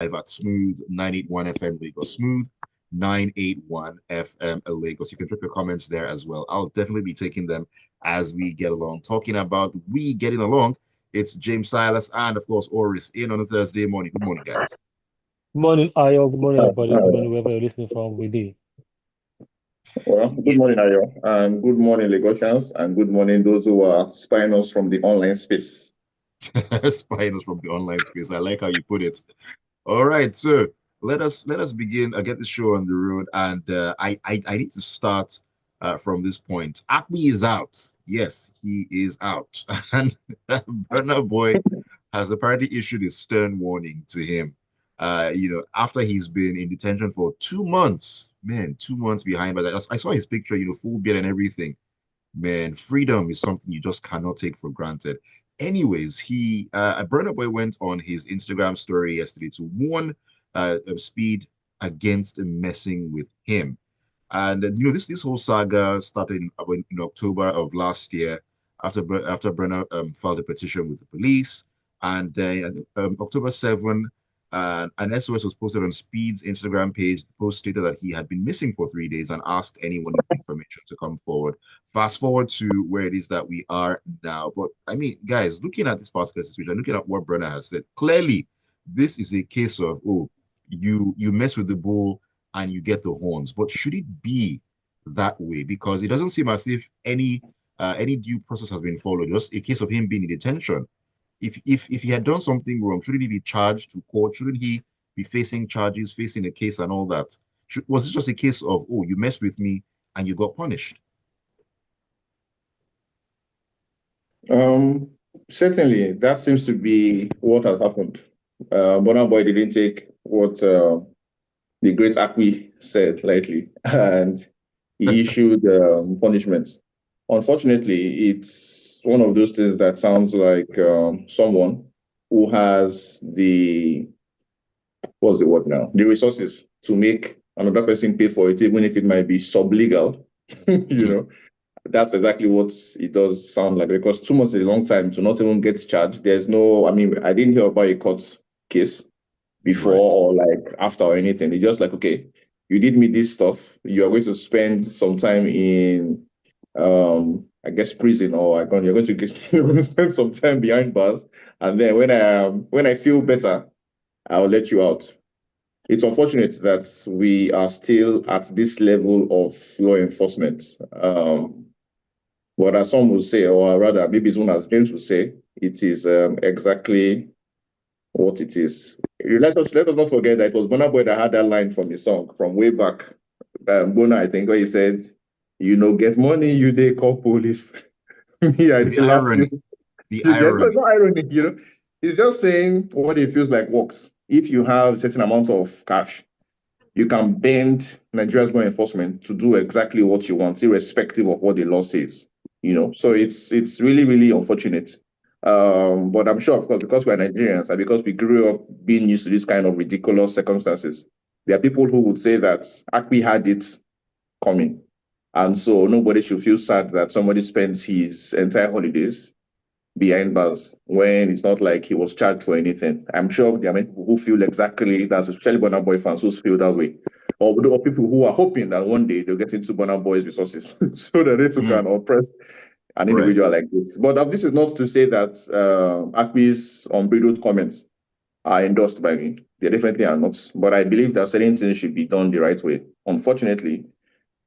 at Smooth 981 FM Lagos. Smooth 981 FM Lagos. You can drop your comments there as well. I'll definitely be taking them as we get along. Talking about we getting along, it's James Silas and, of course, Oris in on a Thursday morning. Good morning, guys. Good morning, Ayo. Good morning, everybody. Good morning, Uh, wherever you're listening from. We day. well, good Yeah, morning, Ayo, and good morning, Lagosians, and good morning, those who are spying us from the online space. spying us from the online space. I like how you put it. All right, so let us begin. Get the show on the road, and I need to start from this point. Acme is out. Yes, he is out, and Burna Boy has apparently issued a stern warning to him. After he's been in detention for 2 months, man, 2 months behind. But I saw his picture, full beard and everything. Man, freedom is something you just cannot take for granted. Anyways, Burna Boy went on his Instagram story yesterday to warn of Speed against messing with him. And this whole saga started in October of last year after Burna filed a petition with the police, and then October 7, an SOS was posted on Speed's Instagram page. The post stated that he had been missing for 3 days and asked anyone with information to come forward. Fast forward to where it is that we are now. But I mean, guys, looking at this particular situation, looking at what Burna has said, clearly this is a case of, oh, you mess with the bull and you get the horns. But should it be that way? Because it doesn't seem as if any due process has been followed. Just a case of him being in detention. If he had done something wrong, shouldn't he be charged to court? Shouldn't he be facing charges, facing a case and all that? Was it just a case of, oh, you messed with me and you got punished? Um, Certainly, that seems to be what has happened. Burna Boy didn't take what the great Akwi said lightly, and he issued punishments. Unfortunately, it's one of those things that sounds like someone who has what's the word now? The resources to make another person pay for it, even if it might be sublegal. you Mm, know, that's exactly what it does sound like, because 2 months is a long time to not even get charged. There's no, I mean, I didn't hear about a court case before right. or like after or anything. It's just like, okay, you did me this stuff. You are going to spend some time in, I guess, prison, or you're going to get you're going to spend some time behind bars, and then when I feel better, I'll let you out. It's unfortunate that we are still at this level of law enforcement. But as some will say, or rather, maybe it's one as James will say, it is exactly what it is. Let us not forget that it was Burna Boy that had that line from the song from way back. Burna, I think, where he said, "Get money, you they call police." Me, I The did laugh. irony, the Yeah, no, it's irony. not irony. It's just saying what it feels like works. If you have a certain amount of cash, you can bend Nigeria's law enforcement to do exactly what you want, irrespective of what the law says. So it's really, really unfortunate. But I'm sure, of course, because we're Nigerians and because we grew up being used to this kind of ridiculous circumstances, there are people who would say that Akpi had it coming. And so nobody should feel sad that somebody spends his entire holidays behind bars when it's not like he was charged for anything. I'm sure there are many people who feel exactly that, especially Burna Boy fans who feel that way. Or people who are hoping that one day they'll get into Burna Boy's resources so that they too Mm, can oppress an right. individual like this. But this is not to say that Akpi's unbridled comments are endorsed by me. They definitely are not. But I believe that certain things should be done the right way. Unfortunately,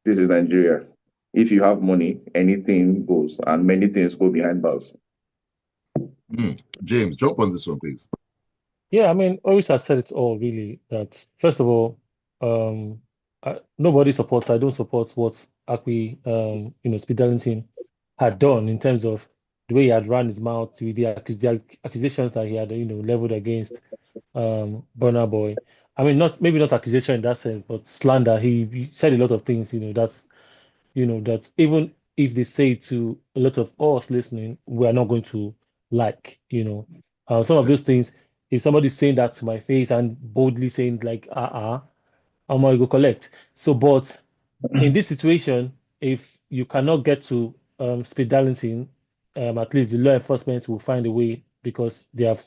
this is Nigeria. If you have money, anything goes, and many things go behind bars. James, jump on this one, please. Yeah, I mean, always has said it all, really. That first of all, nobody supports. I don't support what Akwi, Speed Darlington had done in terms of the way he had run his mouth with the accusations that he had, leveled against Burna Boy. I mean, not maybe not accusation in that sense, but slander. He said a lot of things, that even if they say it to a lot of us listening, we are not going to like. Some of those things, if somebody's saying that to my face and boldly saying like, I'm gonna go collect. So, but in this situation, if you cannot get to speed balancing, at least the law enforcement will find a way because they have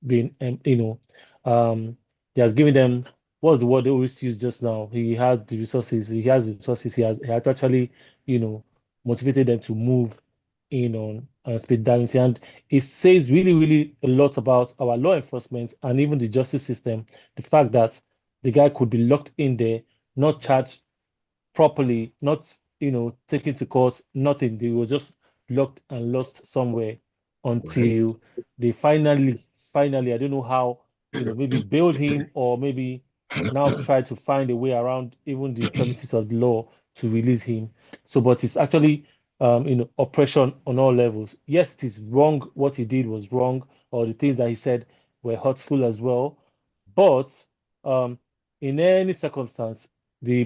been, um, He has given them, what's the word they always use just now? He has the resources. He has the resources. He has actually, motivated them to move in on speed diagnoses. And it says really, really a lot about our law enforcement and even the justice system. The fact that the guy could be locked in there, not charged properly, not taken to court, nothing. They were just locked and lost somewhere Right. until they finally, I don't know how, maybe bailed him or maybe now try to find a way around even the premises of the law to release him. So, but it's actually oppression on all levels. Yes, it is wrong. What he did was wrong, or the things that he said were hurtful as well. But um, in any circumstance, the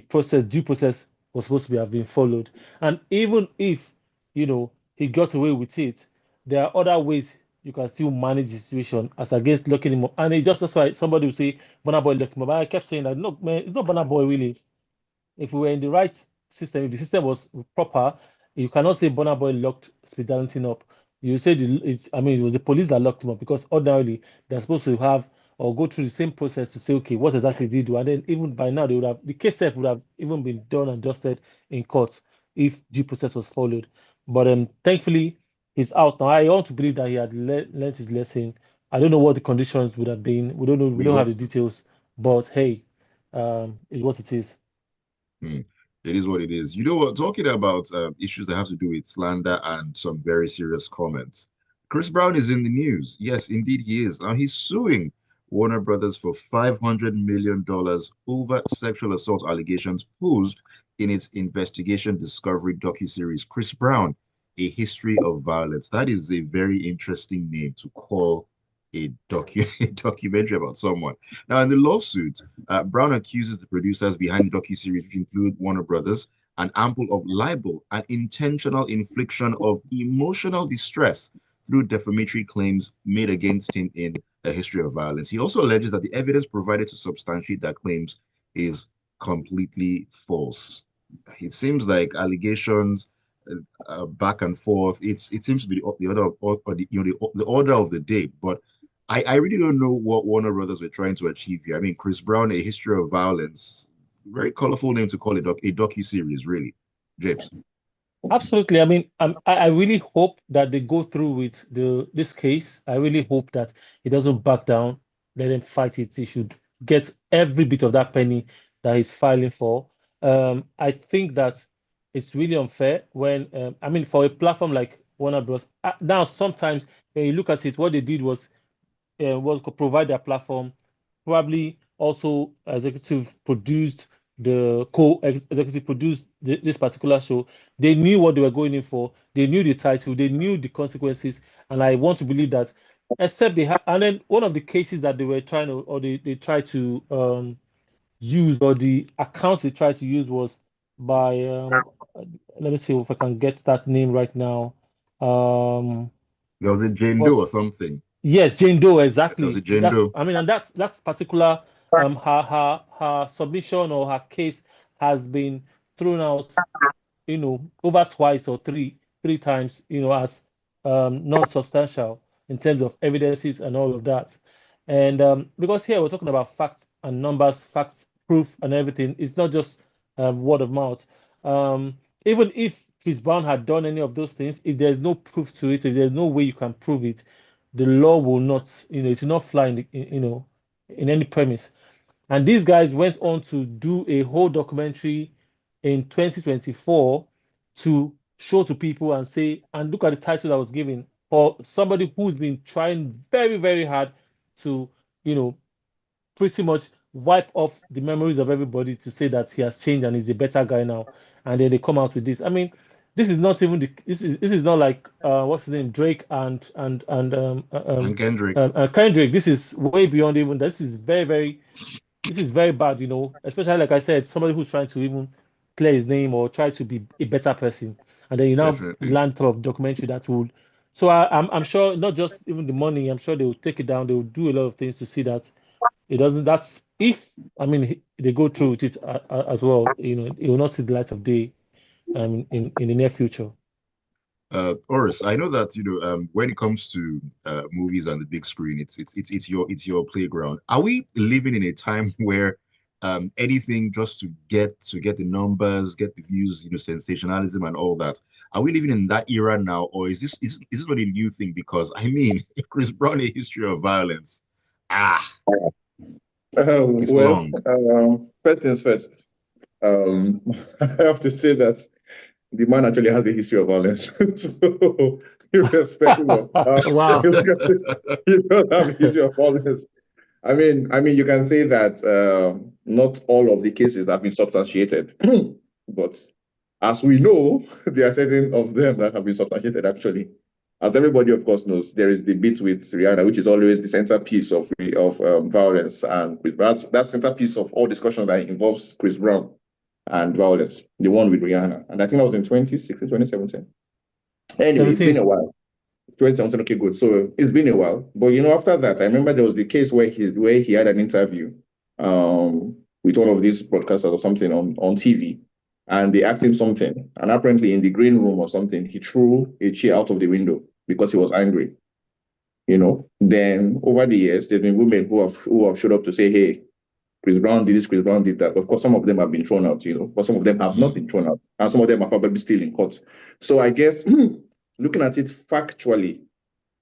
due process was supposed to have been followed. And even if, he got away with it, there are other ways you can still manage the situation as against locking him up. And it just that's why somebody will say, Burna Boy locked him up. I kept saying that, no, man, it's not Burna Boy really. If we were in the right system, if the system was proper, you cannot say Burna Boy locked Speed Darlington up. You say it was the police that locked him up because ordinarily they're supposed to have or go through the same process to say, okay, what exactly did he do? And then even by now, the case itself would have even been done and dusted in court if due process was followed. But thankfully, he's out now. I want to believe that he had learned his lesson. I don't know what the conditions would have been. We don't know. We We don't have hope. the details. But hey, it's what it is. Hmm. It is what it is. You know what? Talking about issues that have to do with slander and some very serious comments. Chris Brown is in the news. Yes, indeed he is. Now he's suing Warner Brothers for $500 million over sexual assault allegations posed in its investigation discovery docuseries Chris Brown, A History of Violence. That is a very interesting name to call a documentary about someone. Now, in the lawsuit, Brown accuses the producers behind the docuseries, which include Warner Brothers and Ample, of libel and intentional infliction of emotional distress through defamatory claims made against him in A History of Violence. He also alleges that the evidence provided to substantiate that claims is completely false. It seems like allegations back and forth. It seems to be the order of, or the order of the day. But I really don't know what Warner Brothers were trying to achieve here. I mean, Chris Brown, A History of Violence, very colorful name to call it a docu-series, really. James. Absolutely. I mean, I really hope that they go through with this case. I really hope that it doesn't back down. Let them fight it. He should get every bit of that penny that he's filing for. I think that it's really unfair when, I mean, for a platform like Warner Bros. Now, sometimes when you look at it, what they did was provide their platform, probably also executive produced the co-executive produced this particular show. They knew what they were going in for. They knew the title. They knew the consequences. And I want to believe that, except they have. And then one of the cases that they were trying to, or they tried to use, or the account they tried to use was by let me see if I can get that name right now. Um, There was a Jane Doe was or something. Yes, Jane Doe, There was a exactly. Jane Doe. I mean, and that's particular her submission or her case has been thrown out, over twice or three times, as non-substantial in terms of evidences and all of that. And because here we're talking about facts and numbers, facts, proof, and everything, it's not just word of mouth. Even if Chris Brown had done any of those things, if there's no proof to it, if there's no way you can prove it, the law will not, it will not fly in any premise. And these guys went on to do a whole documentary in 2024 to show to people and say, and look at the title that was given for somebody who's been trying very, very hard to, you know, pretty much wipe off the memories of everybody to say that he has changed and is a better guy now. And then they come out with this. I mean, this is not even this is not like what's his name, Drake And Kendrick. Kendrick. This is way beyond even. This is very bad, especially like I said, somebody who's trying to even clear his name or try to be a better person, and then you now Definitely. land top of documentary that will. So I'm sure not just even the money. I'm sure they will take it down. They will do a lot of things to see that it doesn't. That's if I mean they go through with it as well. It will not see the light of day in the near future. Oris, I know that when it comes to movies and the big screen, it's your playground. Are we living in a time where anything just to get the numbers, get the views, sensationalism and all that? Are we living in that era now, or is this not a new thing? Because I mean, Chris Brown, A History of Violence. Ah, it's Well, long. first things first. I have to say that the man actually has a history of violence. So, irrespective of Wow. he does have a history of violence. I mean, you can say that not all of the cases have been substantiated, but as we know, there are certain of them that have been substantiated. Actually, as everybody, of course, knows, there is the bit with Rihanna, which is always the centerpiece of violence, and that centerpiece of all discussion that involves Chris Brown and violence, the one with Rihanna, and I think that was in 2016, 2017. Anyway, it's been 17. a while. 2017, okay, good. So it's been a while. But after that, I remember there was the case where he had an interview with one of these broadcasters or something on TV, and they asked him something. And apparently in the green room or something, he threw a chair out of the window because he was angry. Then over the years, there's been women who have showed up to say, hey, Chris Brown did this, Chris Brown did that. Of course, some of them have been thrown out, but some of them have not been thrown out. And some of them are probably still in court. So I guess looking at it factually,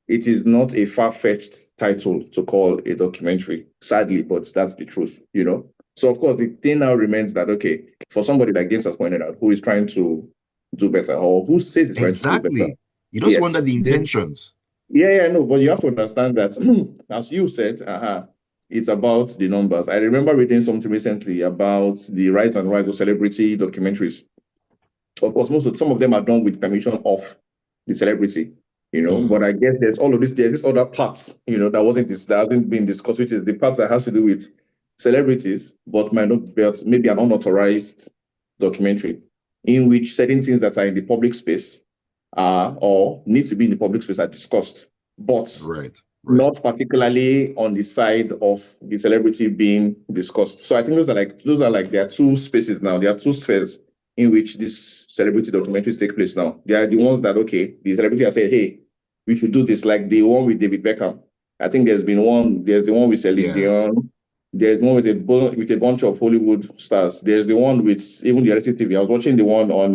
it is not a far-fetched title to call a documentary, sadly, but that's the truth. So of course, the thing now remains that, okay, for somebody like James has pointed out, who is trying to do better, or who says he's trying to do better, Exactly. You just wonder yes, the then intentions. yeah, no, but you have to understand that, as you said, it's about the numbers. I remember reading something recently about the rise and rise of celebrity documentaries. Of course, some of them are done with permission of the celebrity. But I guess there's this other part, that hasn't been discussed, which is the part that has to do with celebrities, but might not be maybe an unauthorized documentary in which certain things that are in the public space are or need to be in the public space are discussed, but Right. not particularly on the side of the celebrity being discussed. So I think those are there are two spaces now. There are two spheres in which these celebrity documentaries take place now. They are the ones that, okay, the celebrity has said, hey, we should do this, like the one with David Beckham. I think there's the one with Celine Yeah. Dion. There's one with a bunch of Hollywood stars. There's the one with even reality TV. I was watching the one on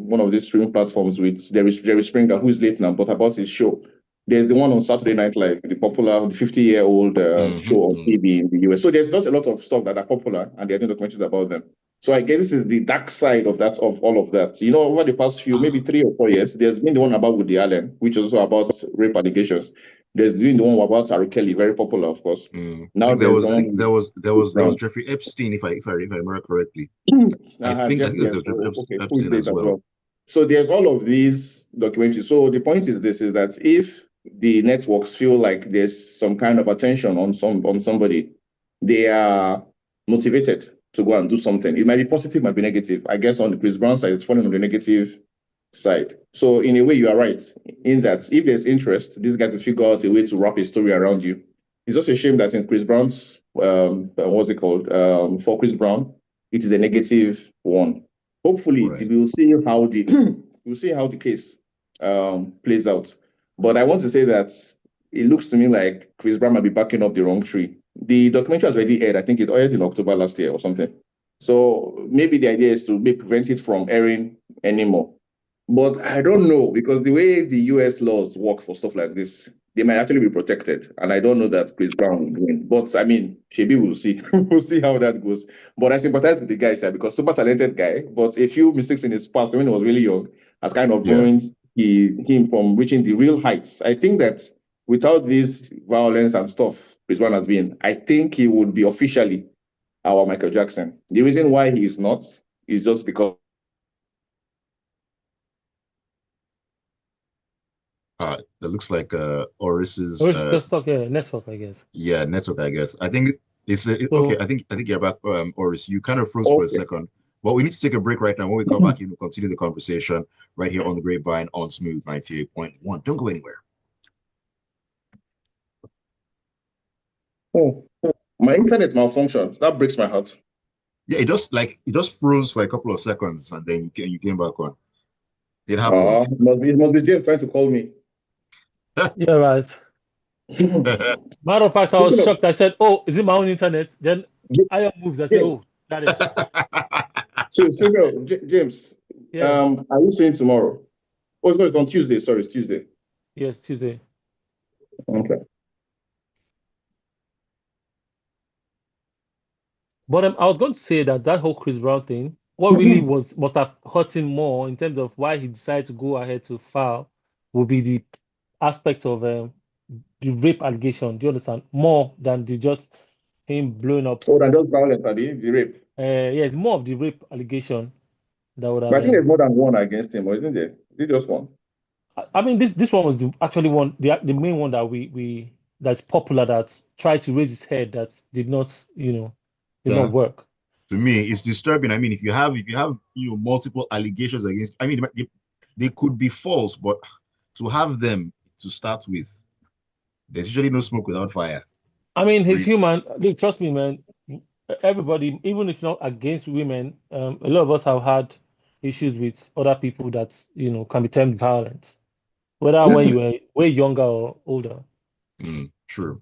one of these streaming platforms with Jerry Springer, who is late now, but about his show. There's the one on Saturday Night Live, the popular 50-year-old show on TV in the US. So there's just a lot of stuff that are popular, and they're doing documentaries about them. So I guess this is the dark side of all of that. Over the past maybe 3 or 4 years, there's been the one about Woody Allen, which is also about rape allegations. There's been the one about Ari Kelly, very popular, of course. I Now think there there's was the I one think with there Chris was Brown. Jeffrey Epstein, if I remember correctly. I think Jeff, it was Jeffrey okay, who is Epstein late as as well. well. So there's all of these documentaries. So the point is this: is that if the networks feel like there's some kind of attention on somebody, they are motivated to go and do something. It might be positive, might be negative. I guess on the Chris Brown side, it's falling on the negative side. So in a way, you are right in that if there's interest, this guy will figure out a way to wrap a story around you. It's just a shame that in Chris Brown's what's it called? For Chris Brown, it is a negative one. Hopefully, Right. we'll see how the case plays out. But I want to say that it looks to me like Chris Brown might be backing up the wrong tree. The documentary has already aired. I think it aired in October last year or something. So maybe the idea is to prevent it from airing anymore. But I don't know, because the way the US laws work for stuff like this, they might actually be protected. And I don't know that Chris Brown will win. But I mean, maybe we'll see. We'll see how that goes. But I sympathize with the guy, Sha, because super talented guy. But a few mistakes in his past when he was really young has kind of Yeah. ruined him from reaching the real heights. I think that without this violence and stuff Chris Brown has been, I think he would be officially our Michael Jackson. The reason why he is not is just because It looks like Oris's Which just stuck network, I guess. network, I guess. I think it's okay. So I think you're back, Oris. You kind of froze for a okay. second, but we need to take a break right now. When we come back, we'll continue the conversation right here on the Grapevine on Smooth 98.1. Don't go anywhere. Oh, my internet malfunctioned. That breaks my heart. Yeah, it just froze for a couple of seconds and then you came back on. It happens. It must be James trying to call me. Yeah, right. Matter of fact, I was Speaking of shocked. I said, "Oh, is it my own internet?" Then Ion moves. I said, James, "Oh, that is." so speaking of James, Yeah. are you seeing tomorrow? Oh, no, it's on Tuesday. Sorry, it's Tuesday. Yes, Tuesday. Okay. But I was going to say that whole Chris Brown thing, what really must have hurt him more in terms of why he decided to go ahead to file, would be the aspect of the rape allegation. Do you understand? More than the just him blowing up. Oh, than just violence, the rape. Yeah, it's more of the rape allegation that would have. But I think there's more than one against him, or isn't there? Is it just one? I mean, this one was actually one, the main one that we that's popular, that tried to raise his head, that did not, did not Yeah. work. To me, it's disturbing. I mean, if you have multiple allegations against, I mean, they could be false, but to have them to start with, there's usually no smoke without fire. I mean, he's Really. human. Look, trust me, man. Everybody, even if not against women, a lot of us have had issues with other people that can be termed violent, whether when you were way younger or older. True.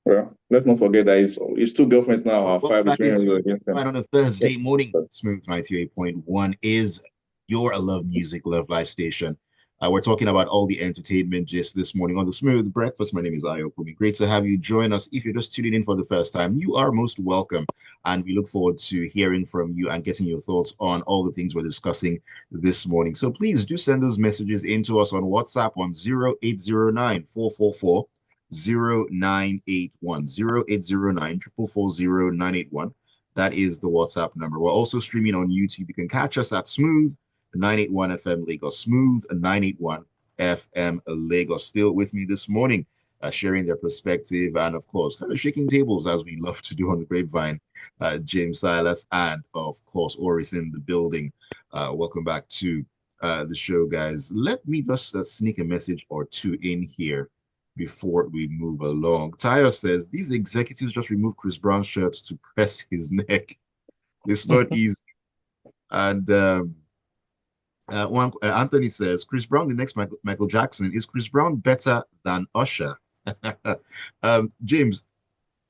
Well, let's not forget that his two girlfriends now are Welcome five back between into against them. on a Thursday morning. Smooth 98.1 is your Love Music, Love Life station. We're talking about all the entertainment just this morning on the Smooth Breakfast. My name is Ayokunmi. Great to have you join us. If you're just tuning in for the first time, you are most welcome. And we look forward to hearing from you and getting your thoughts on all the things we're discussing this morning. So please do send those messages into us on WhatsApp on 0809 444 0981 0809 440 981. That is the WhatsApp number. We're also streaming on YouTube. You can catch us at Smooth 981 FM Lagos, Smooth 981 FM Lagos. Still with me this morning, sharing their perspective and, of course, kind of shaking tables as we love to do on the Grapevine. James Silas and, of course, Oris in the building. Welcome back to the show, guys. Let me just sneak a message or two in here before we move along. Tayo says, these executives just remove Chris Brown's shirts to press his neck. It's not easy. And Anthony says, Chris Brown, the next Michael Jackson. Is Chris Brown better than Usher? James,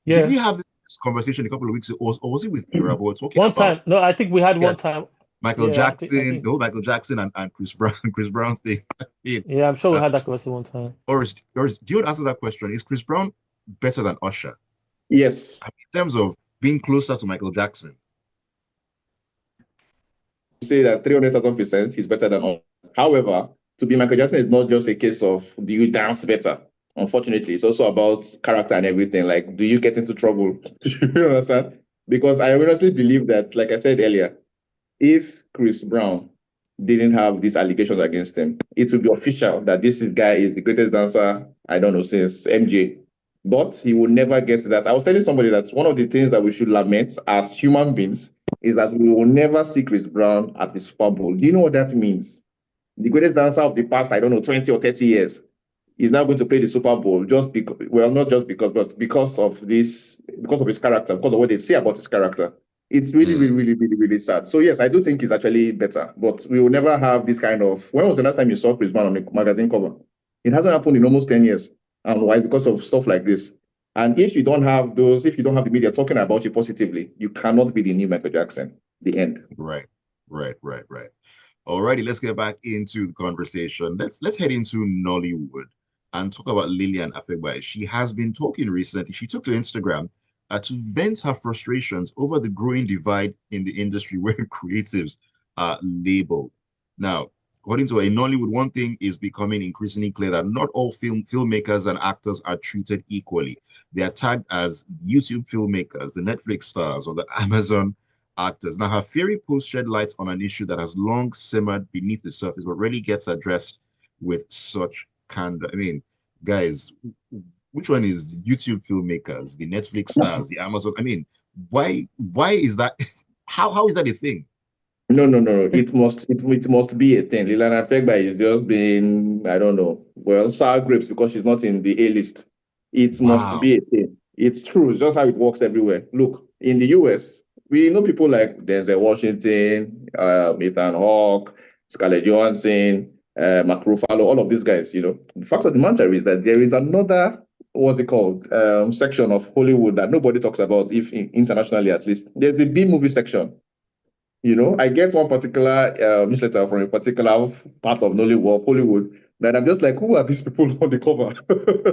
did we have this conversation a couple of weeks ago, or was it with Ira? We're talking One about time. No, I think we had one time. Michael Yeah, Jackson, I think. the whole Michael Jackson and Chris Brown thing. Yeah, I'm sure we had that conversation one time. Or do you answer that question? Is Chris Brown better than Usher? Yes. In terms of being closer to Michael Jackson. Say that 300,000% he's better than all. However, to be Michael Jackson is not just a case of do you dance better. Unfortunately, it's also about character and everything. Like, do you get into trouble? You understand? Because I honestly believe that, like I said earlier, if Chris Brown didn't have these allegations against him, it would be official that this guy is the greatest dancer, I don't know, since MJ. But he will never get that. I was telling somebody that one of the things that we should lament as human beings is that we will never see Chris Brown at the Super Bowl. Do you know what that means? The greatest dancer of the past, I don't know, 20 or 30 years is now going to play the Super Bowl just because, well, not just because, but because of his character, because of what they say about his character. It's really, really sad. So yes, I do think he's actually better, but we will never have this kind of. When was the last time you saw Chris Brown on a magazine cover? It hasn't happened in almost 10 years. And why? Because of stuff like this. And if you don't have the media talking about you positively, you cannot be the new Michael Jackson. The end. Right. Alrighty, let's get back into the conversation. Let's head into Nollywood and talk about Lillian Afegbai. She has been talking recently. She took to Instagram to vent her frustrations over the growing divide in the industry where creatives are labeled. Now, according to her, in Nollywood, one thing is becoming increasingly clear that not all filmmakers and actors are treated equally. They are tagged as YouTube filmmakers, the Netflix stars, or the Amazon actors. Now, her theory post shed light on an issue that has long simmered beneath the surface, but rarely gets addressed with such candor. I mean, guys, which one is YouTube filmmakers, the Netflix stars, the Amazon? I mean, why is that? How is that a thing? No. It must be a thing. Lilana Fegba is just being, I don't know, well, sour grapes because she's not in the A list. It must be a thing. It's true. It's just how it works everywhere. Look, in the US, We know people like Denzel Washington, Ethan Hawke, Scarlett Johansson, Mark Ruffalo, all of these guys, you know. The fact of the matter is that there is another, what's it called, section of Hollywood that nobody talks about, if internationally at least. There's the B movie section. You know, I get one particular newsletter from a particular part of Hollywood, that I'm just like, who are these people on the cover?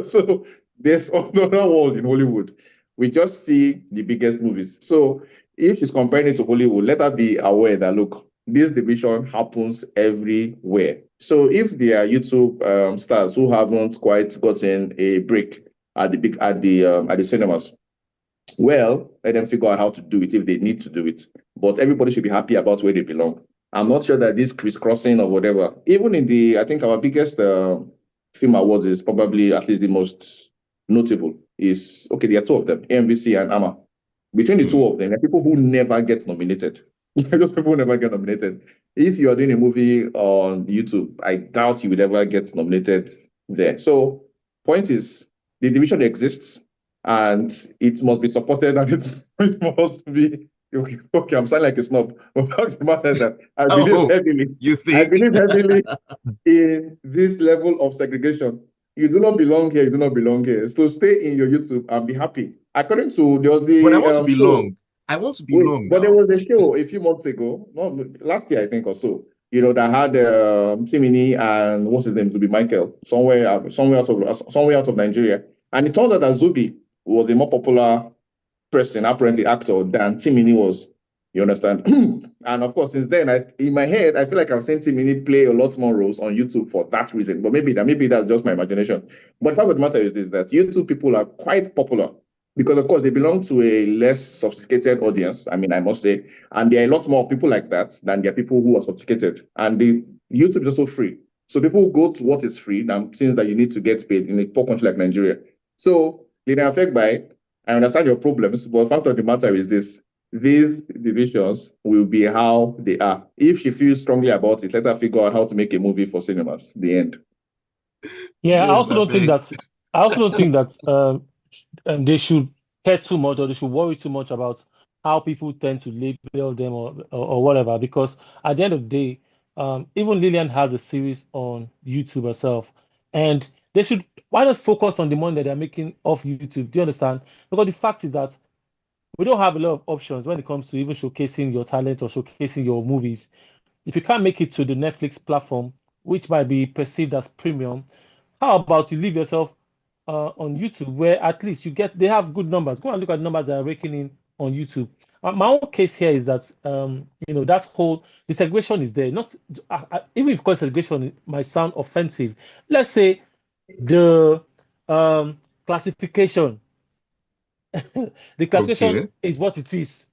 So there's another world in Hollywood. We just see the biggest movies. So if she's comparing it to Hollywood, let her be aware that, look, this division happens everywhere. So if there are YouTube stars who haven't quite gotten a break at the cinemas, well, let them figure out how to do it if they need to do it. But everybody should be happy about where they belong. I'm not sure that this crisscrossing or whatever, even in I think our biggest film awards is probably at least the most notable is, okay, there are two of them, AMVC and AMA. Between the two of them, there are people who never get nominated. Those people never get nominated. If you are doing a movie on YouTube, I doubt you would ever get nominated there. So, point is, the division exists and it must be supported, and it must be okay. I'm sounding like a snob, but the fact of the matter is that I believe heavily. You think? I believe heavily in this level of segregation. You do not belong here. You do not belong here. So stay in your YouTube and be happy. According to there was the But I want to show. belong. I want to belong But now. there was a show a few months ago, last year I think or so. You know, that had Timini and what's his name, Zubi Michael, somewhere out of Nigeria, and it turned out that Zubi was a more popular person, apparently actor, than Timini was. You understand? And of course, since then, in my head, I feel like I've seen Timini play a lot more roles on YouTube for that reason. But maybe that's just my imagination. But the fact of the matter is that YouTube people are quite popular because, of course, they belong to a less sophisticated audience. I mean, I must say, and there are a lot more people like that than there are people who are sophisticated. And YouTube is also free, so people go to what is free than things that you need to get paid in a poor country like Nigeria. So, Lina Afegbai, I understand your problems, but the fact of the matter is this: these divisions will be how they are. If she feels strongly about it, let her figure out how to make a movie for cinemas. The end. Yeah, James, I also don't think that. I also don't think that they should care too much or they should worry too much about how people tend to label them or whatever. Because at the end of the day, even Lillian has a series on YouTube herself, and they should why not focus on the money that they're making off YouTube? Do you understand? Because the fact is that we don't have a lot of options when it comes to even showcasing your talent or showcasing your movies. If you can't make it to the Netflix platform, which might be perceived as premium, how about you leave yourself on YouTube, where at least they have good numbers. Go and look at the numbers that are raking in on YouTube. My own case here is that that whole the segregation is there. Not even if called segregation might sound offensive. Let's say the classification the classification Okay. is what it is,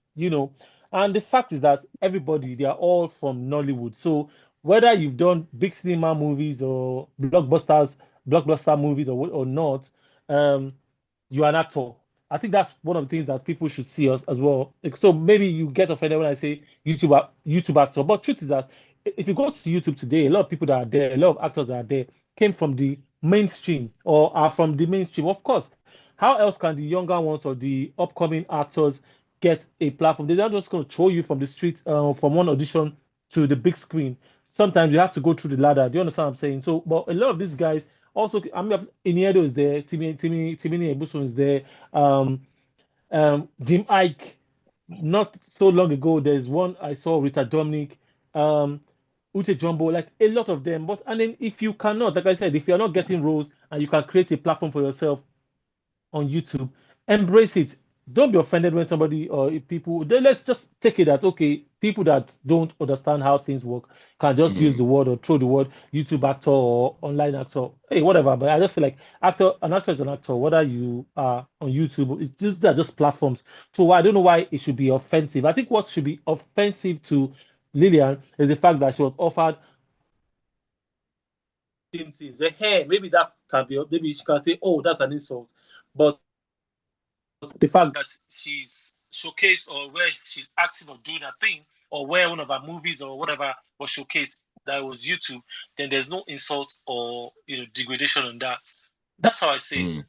And the fact is that everybody, they are all from Nollywood. So whether you've done big cinema movies or blockbuster movies or not, you're an actor. I think that's one of the things that people should see us as well. So maybe you get offended when I say YouTube actor, but truth is that if you go to YouTube today, a lot of people that are there, a lot of actors that are there came from the mainstream or are from the mainstream. Of course, how else can the younger ones or the upcoming actors get a platform? They're not just going to throw you from the street, from one audition to the big screen. Sometimes you have to go through the ladder. Do you understand what I'm saying? So, but a lot of these guys also, I mean, Iniedo is there, Timini Ebuson is there, Jim Ike. Not so long ago, there's one I saw, Rita Dominic, Ute Jumbo, like a lot of them. But and then if you cannot, like I said, if you're not getting roles and you can create a platform for yourself on YouTube, embrace it. Don't be offended when somebody or people. Then let's just take it that okay, people that don't understand how things work can just use the word or throw the word YouTube actor or online actor. Hey, whatever. But I just feel like an actor is an actor, whether you are on YouTube. They're just platforms. So I don't know why it should be offensive. I think what should be offensive to Lillian is the fact that she was offered scenes. Hey, maybe that can be. Maybe she can say, "Oh, that's an insult," but the fact that she's showcased or where she's acting or doing a thing or where one of her movies or whatever was showcased that was YouTube, then there's no insult or degradation on that. That's how I see it.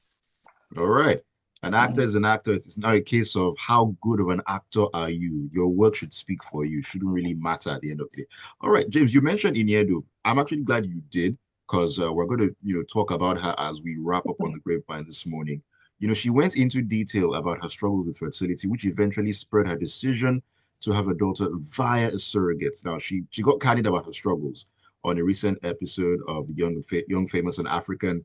All right. An actor is an actor. It's not a case of how good of an actor are you. Your work should speak for you. It shouldn't really matter at the end of the day. All right, James, you mentioned Iniedu. I'm actually glad you did because we're going to, talk about her as we wrap up on the Grapevine this morning. She went into detail about her struggles with fertility, which eventually spurred her decision to have a daughter via a surrogate. Now, she got candid about her struggles on a recent episode of the Young Famous and African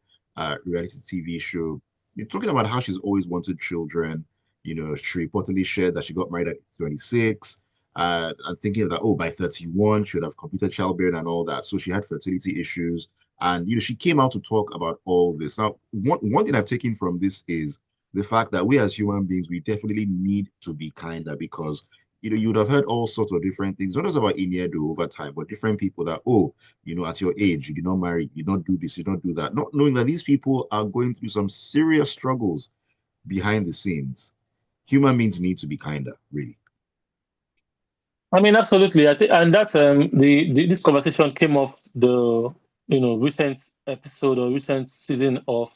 reality TV show. You're talking about how she's always wanted children. She reportedly shared that she got married at 26, and thinking that, oh, by 31, she would have completed childbearing and all that. So she had fertility issues. And, she came out to talk about all this. Now, one thing I've taken from this is the fact that we as human beings, we definitely need to be kinder because, you would have heard all sorts of different things, not just about Iniedo over time, but different people that, oh, at your age, you did not marry, you did not do this, you did not do that. Not knowing that these people are going through some serious struggles behind the scenes. Human beings need to be kinder, really. I mean, absolutely. I think, and that's this conversation came off the recent episode or recent season of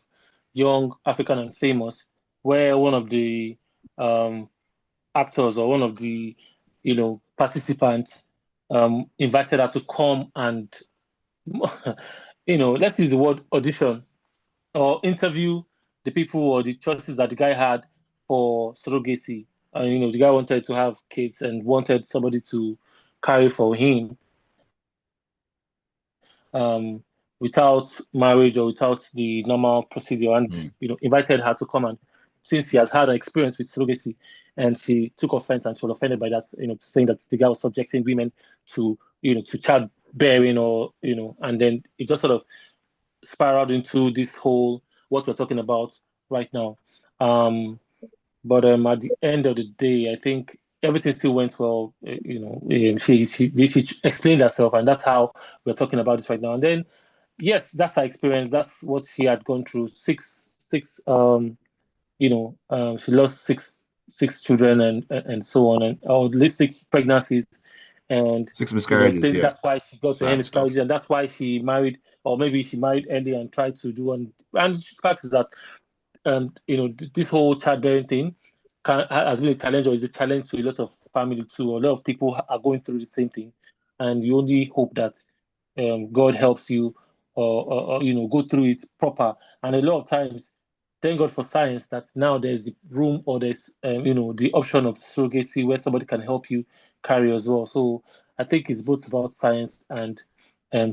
Young African and Famous, where one of the actors or one of the participants invited her to come and let's use the word audition or interview the people or the choices that the guy had for surrogacy. And the guy wanted to have kids and wanted somebody to carry for him without marriage or without the normal procedure, and invited her to come, and since she has had an experience with surrogacy, and she took offense and she was offended by that, saying that the guy was subjecting women to to childbearing, or and then it just sort of spiraled into this whole what we're talking about right now. But at the end of the day, I think everything still went well. She explained herself, and that's how we're talking about this right now. And then, yes, that's her experience. That's what she had gone through. She lost six children and so on, and or at least six pregnancies, and 6 miscarriages. Yeah, that's why she got to miscarriages, stuff. and that's why she married, or maybe she married early and tried to do. And the fact is that this whole childbearing thing has been a challenge, or is a challenge to a lot of family too. A lot of people are going through the same thing, and you only hope that God helps you, or go through it proper. And a lot of times, thank God for science that now there's the room, or there's the option of surrogacy where somebody can help you carry as well. So I think it's both about science and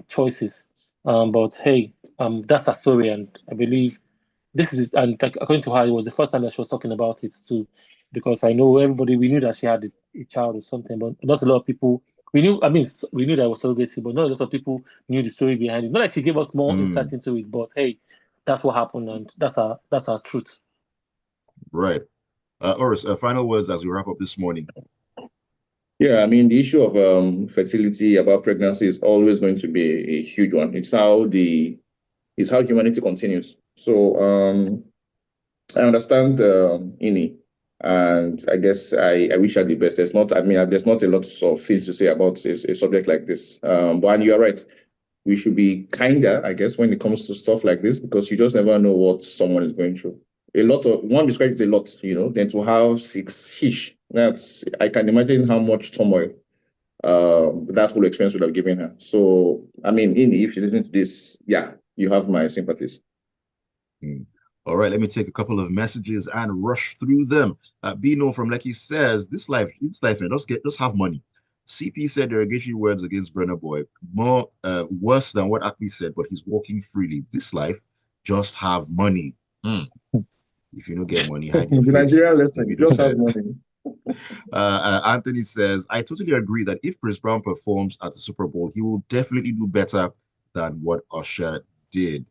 choices. But hey, that's a story, and I believe this is, and according to her, it was the first time that she was talking about it too, because I know we knew that she had a child or something, but not a lot of people. We knew, I mean, we knew that it was surrogacy, but not a lot of people knew the story behind it. Not like she gave us more insight into it, but hey, that's what happened, and that's our truth. Right. Oris, final words as we wrap up this morning. Yeah, I mean, the issue of fertility about pregnancy is always going to be a huge one. It's how humanity continues. So I understand Ini, and I guess I wish her the best. There's not a lot of things to say about a subject like this. But you're right. We should be kinder, I guess, when it comes to stuff like this, because you just never know what someone is going through. One described it a lot, then to have 6 I can imagine how much turmoil that whole experience would have given her. So, I mean, Ini, if you listen to this, yeah, you have my sympathies. All right, let me take a couple of messages and rush through them. Bino from Lekki says, this life, man, just have money. CP said derogatory words against Burna Boy, more worse than what Akmi said, but he's walking freely. This life, just have money. If you don't get money, hide your face. Nigerian lesson, just have money. Anthony says, I totally agree that if Chris Brown performs at the Super Bowl, he will definitely do better than what Usher did.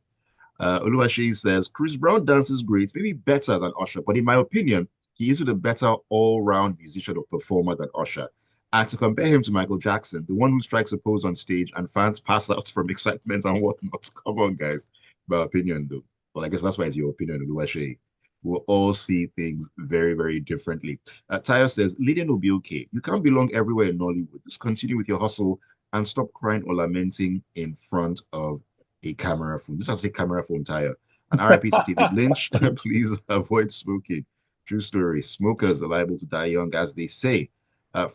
Oluwaseyi says, Chris Brown dances great, maybe better than Usher, but in my opinion, he isn't a better all-round musician or performer than Usher. And to compare him to Michael Jackson, the one who strikes a pose on stage and fans pass out from excitement and whatnot. Come on, guys. My opinion, though. Well, I guess that's why it's your opinion, Oluwaseyi. We'll all see things very, very differently. Tayo says, Lydian will be okay. You can't belong everywhere in Nollywood. Just continue with your hustle and stop crying or lamenting in front of a camera phone. This has a camera phone, Tayo. And RIP to David Lynch. Please avoid smoking. True story. Smokers are liable to die young, as they say.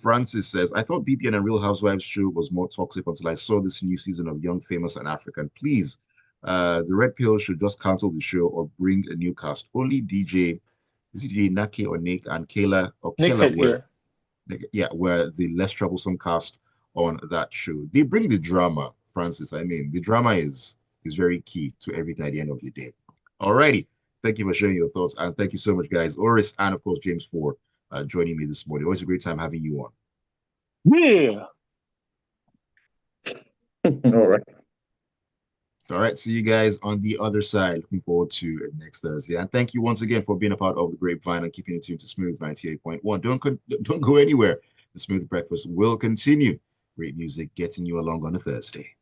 Francis says, I thought BPN and Real Housewives show was more toxic until I saw this new season of Young, Famous, and African. Please, the Red Pill should just cancel the show or bring a new cast. Only DJ Nake or Nick and Kayla or Kayla were, were the less troublesome cast on that show. They bring the drama, Francis. I mean, the drama is very key to everything at the end of the day. Alrighty. Thank you for sharing your thoughts. And thank you so much, guys. Oris and, of course, James for joining me this morning. Always a great time having you on. Yeah. All right. All right. See you guys on the other side. Looking forward to next Thursday. And thank you once again for being a part of the Grapevine and keeping it tuned to Smooth 98.1. Don't go anywhere. The Smooth Breakfast will continue. Great music getting you along on a Thursday.